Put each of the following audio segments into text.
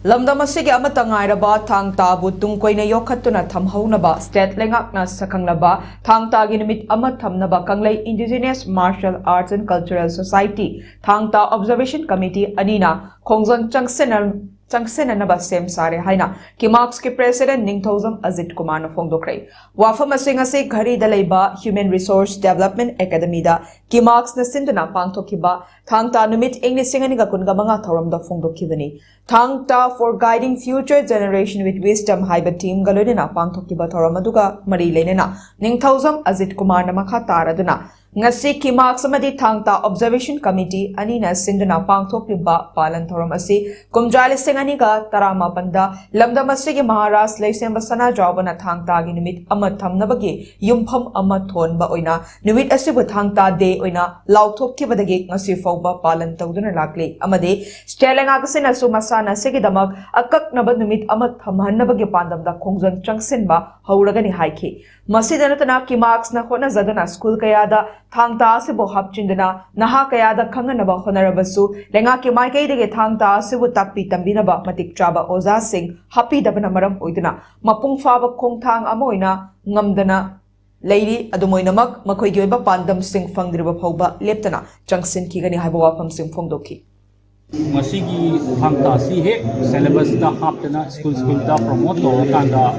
Lamdam asigi amata ngairaba Thang-Ta bu tungkoina yokhattuna thamhaunaba state lengakna sakhanglaba Thang-Ta gi numit ama thamnaba Kanglei Indigenous Martial Arts and Cultural Society Thang-Ta Observation Committee anina khongjang changsenanaba sem sare haina Kimarks ki president Ningthozam Ajit Kumar na phongdokhre wafam asing ase ghari da leiba Human Resource Development Academy da Kimarks na sinduna pangthokhiba Thang-Ta numit English ga kunga manga thoram da phongdokhibani Thang-Ta for guiding future generation with wisdom haiba team galodina pangthokhiba thoram aduga mari leinena Ningthozam Ajit Kumar na makha taraduna ngasi Kimarks amadi Thang-Ta Observation Committee anina sinduna pangthokliba palan thoram asi kumjali aniga taramapanda lamdam asigi Maharashtra leisemba sana jawbana Thang-Ta gi numit ama thamnabagi yumpham ama thonba oina numit asibu Thang-Ta day oina lauthokkhibadagi ngasi fawba palan tawduna lakle amade stelenga kasina sumasana sigi damak akaknaba numit ama thamhannabagi pandamda khongjang changsenba hauragani haikhi masidanatana Kimarks na khona zadana school kayada Thang-Ta asibu hapchindana naha kayada khanganaba honarabasu lenga ki maikaidege Thang-Ta asibu takpi tambina matik chaba oza sing happy dabana maram oiduna mapung faba khongthang amoina ngamdana leiri adumoinamak makhoi gi oiba pandam sing fangdriba phauba leptana changsin ki gani haiba wafam sing phongdokhi masigi Thang-Ta si he syllabus da haptana school da promote to kanda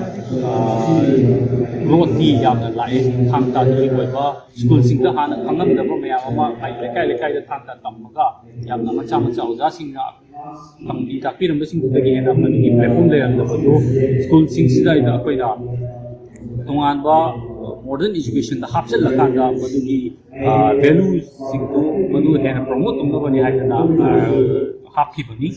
roti yamna lai Thang-Ta gi oiba school sing da hana khangam da mayam ama lekai da Thang-Ta tammaga yamna macha oza sing na Kamdi takpi number sing da gi hena mani platform le da do school sing sida da koi da tongan ba modern education da hapsel la kanda madugi values sing to madu hena promote tum da bani ha da happy bani